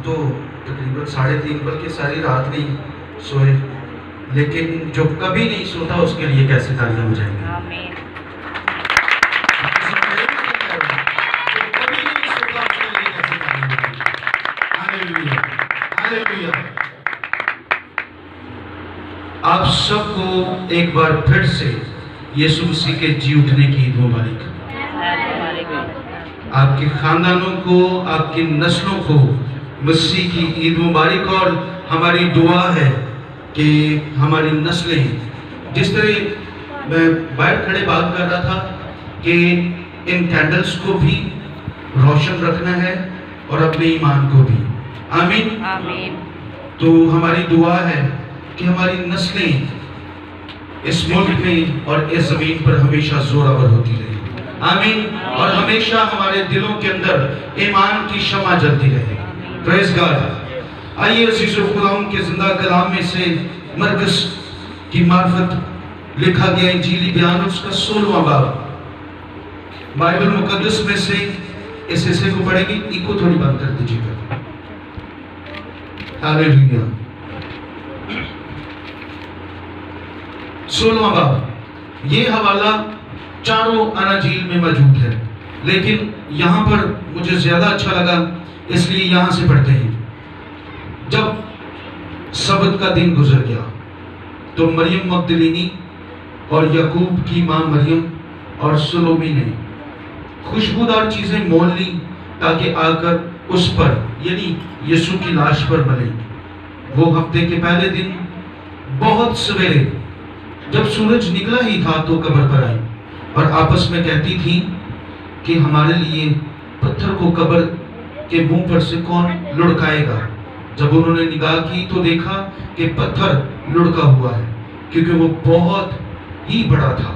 تو تقریباً 3:30 بلکہ ساری رات نہیں سوئے، لیکن جو کبھی نہیں سوتا اس کے لیے کیسے تالیاں ہو جائیں گے؟ آمین۔ آپ سب کو ایک بار پھر سے یسوع مسیح کے جی اٹھنے کی عید مبارک۔ آپ کے خاندانوں کو، آپ کی نسلوں کو مسیح کی عید مبارک، اور ہماری دعا ہے کہ ہماری نسلیں، جس طرح میں باہر کھڑے بات کر رہا تھا کہ ان کینڈلز کو بھی روشن رکھنا ہے اور اپنے ایمان کو بھی، آمین آمین۔ تو ہماری دعا ہے کہ ہماری نسلیں اس ملک میں اور اس زمین پر ہمیشہ زوراور ہوتی رہے، آمین، اور ہمیشہ ہمارے دلوں کے اندر ایمان کی شمع جلتی رہے۔ پریز گاڈ۔ آئیے عزیز و خداوند کے زندہ کلام میں سے مرکز کی معرفت لکھا گیا انجیلی بیان اس کا 16واں باب، بائبل مقدس میں سے اس حصے کو پڑھیں گے۔ ایکو تھوڑی بند کر دیجیے گا۔ ہاللیلویا۔ 16واں باب، یہ حوالہ چاروں اناجیل میں موجود ہے، لیکن یہاں پر مجھے زیادہ اچھا لگا، اس لیے یہاں سے پڑھتے ہیں۔ جب سبت کا دن گزر گیا تو مریم مگدلینی اور یعقوب کی ماں مریم اور سلومی نے خوشبودار چیزیں مول لی تاکہ آ کر اس پر، یعنی یسوع کی لاش پر ملیں۔ وہ ہفتے کے پہلے دن بہت سویرے جب سورج نکلا ہی تھا تو قبر پر آئی اور آپس میں کہتی تھی کہ ہمارے لیے پتھر کو قبر کے منہ پر سے کون لڑکائے گا۔ جب انہوں نے نگاہ کی تو دیکھا کہ پتھر لڑکا ہوا ہے، کیونکہ وہ بہت ہی بڑا تھا،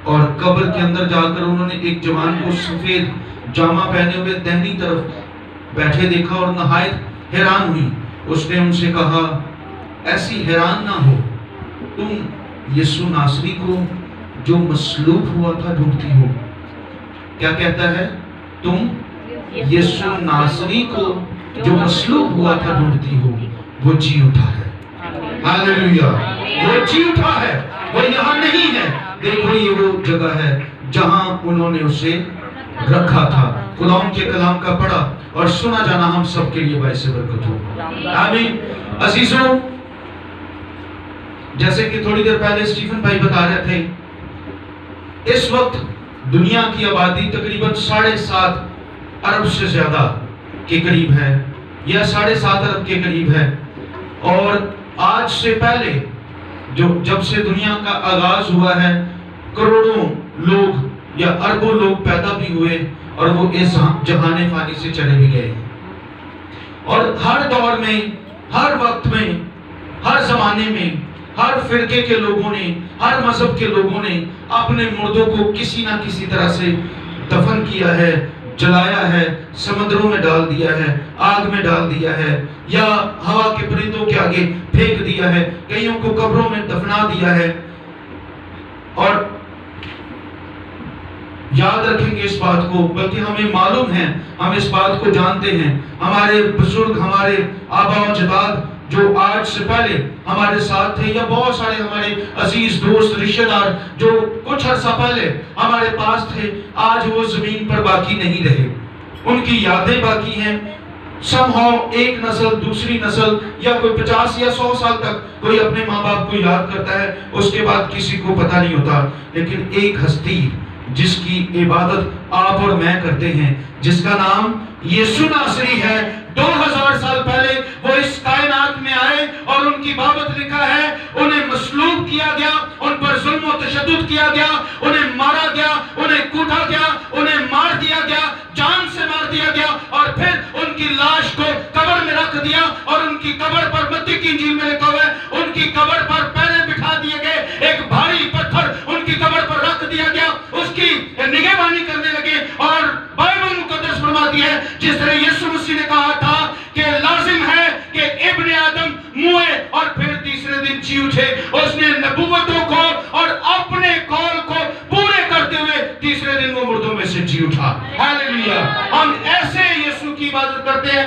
اور قبر کے اندر جا کر انہوں نے ایک جوان کو سفید جامہ پہنے ہوئے دہنی طرف بیٹھے دیکھا اور نہایت حیران ہوئی۔ اس نے ان سے کہا، ایسی حیران نہ ہو، تم یسوع ناصری کو جو مصلوب ہوا تھا ڈھونڈتی ہو۔ کیا کہتا ہے؟ تم یسوع ناصری کو جو مصلوب ہوا تھا ڈھونڈتی ہو، وہ جی اٹھا ہے۔ ہاللیلویا، وہ جی اٹھا ہے، وہ یہاں نہیں ہے۔ دیکھو یہ وہ جگہ ہے جہاں انہوں نے اسے رکھا تھا۔ خداوند کے کلام کا پڑھا اور سنا جانا ہم سب کے لیے باعث برکت ہو، آمین۔ عزیزوں، جیسے کہ تھوڑی دیر پہلے اسٹیفن بھائی بتا رہے تھے، اس وقت دنیا کی آبادی تقریباً 7.5 ارب سے زیادہ کے قریب ہے، یا 7.5 ارب کے قریب ہے، اور آج سے پہلے جب سے دنیا کا آغاز ہوا ہے، کروڑوں لوگ یا اربوں لوگ پیدا بھی ہوئے اور وہ اس جہان فانی سے چلے بھی گئے، اور ہر دور میں، ہر وقت میں، ہر زمانے میں، ہر فرقے کے لوگوں نے، ہر مذہب کے لوگوں نے اپنے مردوں کو کسی نہ کسی طرح سے دفن کیا ہے، جلایا ہے، سمندروں میں ڈال دیا ہے، آگ میں ڈال دیا ہے، یا ہوا کے پرندوں کے آگے پھینک دیا ہے، کئیوں کو قبروں میں دفنا دیا ہے۔ اور یاد رکھیں گے اس بات کو، بلکہ ہمیں معلوم ہے، ہم اس بات کو جانتے ہیں، ہمارے بزرگ، ہمارے آبا و اجداد جو آج سے پہلے ہمارے ساتھ تھے، یا بہت سارے ہمارے عزیز دوست رشتہ دار جو کچھ عرصہ پہلے ہمارے پاس تھے، آج وہ زمین پر باقی نہیں رہے، ان کی یادیں باقی ہیں۔ somehow ایک نسل دوسری نسل، یا کوئی 50 یا 100 سال تک کوئی اپنے ماں باپ کو یاد کرتا ہے، اس کے بعد کسی کو پتہ نہیں ہوتا، لیکن ایک ہستی جس کی عبادت آپ اور میں کرتے ہیں، جس کا نام یسوع ناصری ہے، 2000 سال پہلے وہ اس کائنات میں آئے اور ان کی بابت لکھا ہے، انہیں مصلوب کیا گیا، ان پر ظلم و تشدد کیا گیا، انہیں مارا گیا، انہیں کوٹا گیا، انہیں مار دیا گیا، جان سے مار دیا گیا، اور پھر ان کی لاش کو قبر میں رکھ دیا، اور ان کی قبر پر متی کی انجیل میں لکھا ہوا ہے، ان کی قبر پر پہلے بٹھا دیے گئے، ایک بھاری پتھر ان کی قبر پر رکھ دیا گیا، اس کی نگہبانی کرنے لگے، اور بائبل مقدس فرماتی ہے جس طرح یسوع مسیح نے کہا تھا کہ لازم ہے کہ ابن آدم موئے اور پھر تیسرے دن جی اٹھے، اس نے نبوتوں کو اور اپنے قول کو پورے کرتے ہوئے تیسرے دن وہ مردوں میں سے جی اٹھا۔ ہاللیلویا، ہم ایسے یسوع کی عبادت کرتے ہیں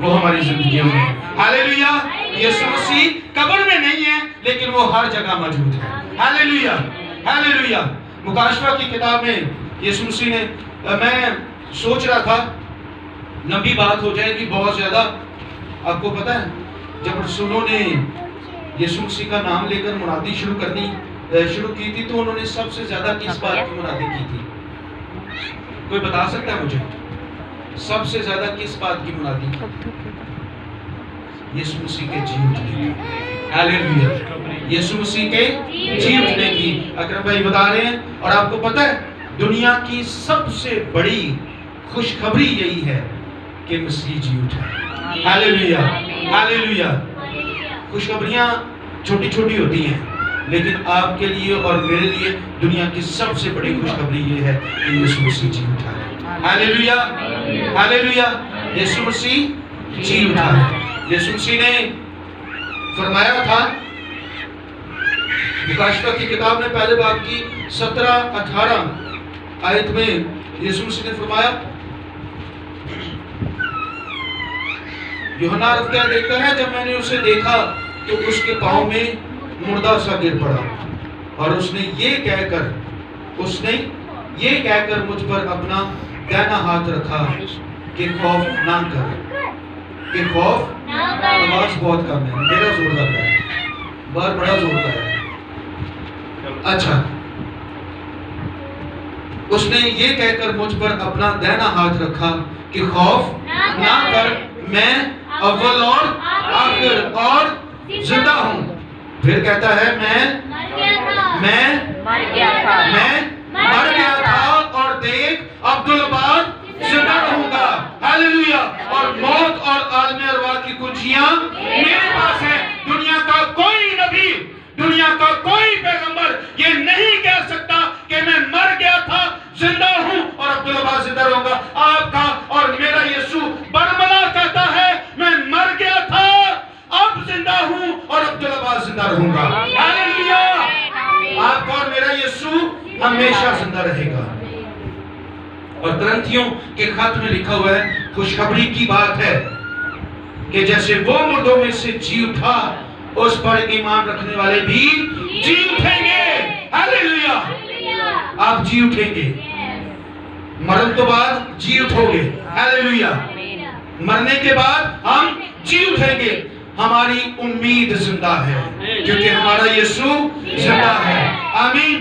وہ ہماری زندگیوں میں ہے۔ ہاللیلویا۔ یسوع مسیح قبر میں نہیں ہے لیکن وہ ہر جگہ موجود ہے۔ ہاللیلویا، ہاللیلویا۔ مکاشفہ کی کتاب میں یسوع مسیح نے، میں سوچ رہا تھا لمبی بات ہو جائے گی بہت زیادہ، آپ کو پتہ ہے جب رسولوں نے یسوع مسیح کا نام لے کر منادی شروع کی تھی تو انہوں نے سب سے زیادہ کس بات کی منادی کی تھی؟ کوئی بتا سکتا ہے مجھے؟ سب سے زیادہ کس بات کی منادی کی؟ یسوع مسیح کے جی اٹھنے کی۔ ہاللیلویا، یسوع مسیح کے جی اٹھنے کی۔ اکرم بھائی بتا رہے ہیں، اور آپ کو پتہ ہے دنیا کی سب سے بڑی خوشخبری یہی ہے کہ مسیح جی اٹھا ہے۔ ہاللیلویا، ہاللیلویا۔ خوشخبریاں چھوٹی چھوٹی ہوتی ہیں لیکن آپ کے لیے اور میرے لیے دنیا کی سب سے بڑی خوشخبری یہ ہے کہ یسوع مسیح جی اٹھا ہے۔ ہاللیلویا، ہاللیلویا۔ یسوع مسیح جی اٹھا ہے۔ یسوع مسیح نے فرمایا تھا مکاشفہ کی کتاب میں پہلے باب کی 17-18 آیت میں یسوع مسیح نے فرمایا، یوحنا رفتہ دیکھتا ہے جب میں نے اسے دیکھا تو اس کے پاؤں میں مردہ سا گر پڑا، اور اس نے یہ کہہ کر مجھ پر اپنا دائنا ہاتھ رکھا کہ خوف نہ کر، کہ خوف، آواز بہت کم ہے، میرا زور لگ رہا ہے، باہر بڑا زور کا ہے۔ اچھا، اس نے یہ کہہ کر مجھ پر اپنا دائنا ہاتھ رکھا کہ خوف نہ کر، میں اول اور آخر اور زندہ ہوں۔ پھر کہتا ہے میں مر گیا تھا اور دیکھ عبدالآباد زندہ رہوں گا۔ ہاللیلویا۔ اور موت اور عالم ارواح کی کنجیاں میرے پاس ہیں۔ دنیا کا کوئی نبی، دنیا کا کوئی پیغمبر یہ نہیں کہہ سکتا کہ میں مر گیا تھا، زندہ ہوں اور عبدالآباد زندہ رہوں گا۔ آپ کا اور میرا یسوع برملا کہتا ہے میں مر گیا تھا، اب زندہ ہوں اور عبدالآباد زندہ رہوں گا۔ ہاللیلویا۔ آپ کا اور میرا یسوع ہمیشہ زندہ رہے گا۔ اور کرنتھیوں کے خط میں لکھا ہوا ہے، خوشخبری کی بات ہے کہ جیسے وہ مردوں میں سے جی اٹھا اس پر ایمان رکھنے والے بھی جی اٹھیں گے۔ ہاللیلویا۔ آپ جی اٹھیں گے، مرن تو بعد جی اٹھو گے۔ ہاللیلویا۔ مرنے کے بعد ہم جی اٹھیں گے۔ ہماری امید زندہ ہے کیونکہ ہمارا یسوع زندہ ہے۔ آمین۔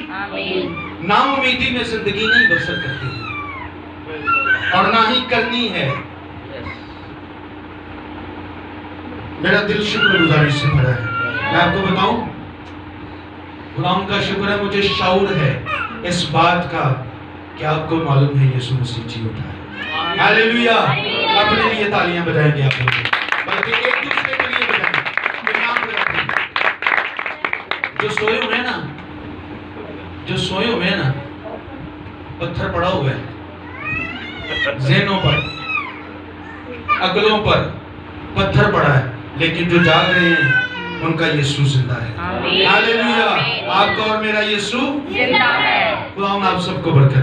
نا امیدی میں زندگی نہیں بسر کرتی اور نہ ہی کرنی ہے۔ میرا دل شکر گزاری سے بھرا ہے۔ میں آپ کو بتاؤں، غلام کا شکر ہے، مجھے شعور ہے اس بات کا کہ آپ کو معلوم ہے یسوع مسیح جی اٹھا ہے۔ ہاللیلویا۔ اپنے لیے تالیاں بجائیں گے آپ لوگ، بلکہ ایک دوسرے کے لیے بجائیں گے، نام رکھیں۔ جو سوئے ہوئے ہیں نا، پتھر پڑا ہوا ہے، ذہنوں پر، عقلوں پر پتھر پڑا ہے، لیکن جو جاگ رہے ہیں ان کا یسوع زندہ ہے۔ ہاللیلویا۔ آپ کا اور میرا یسوع زندہ ہے۔ خدا آپ سب کو برکت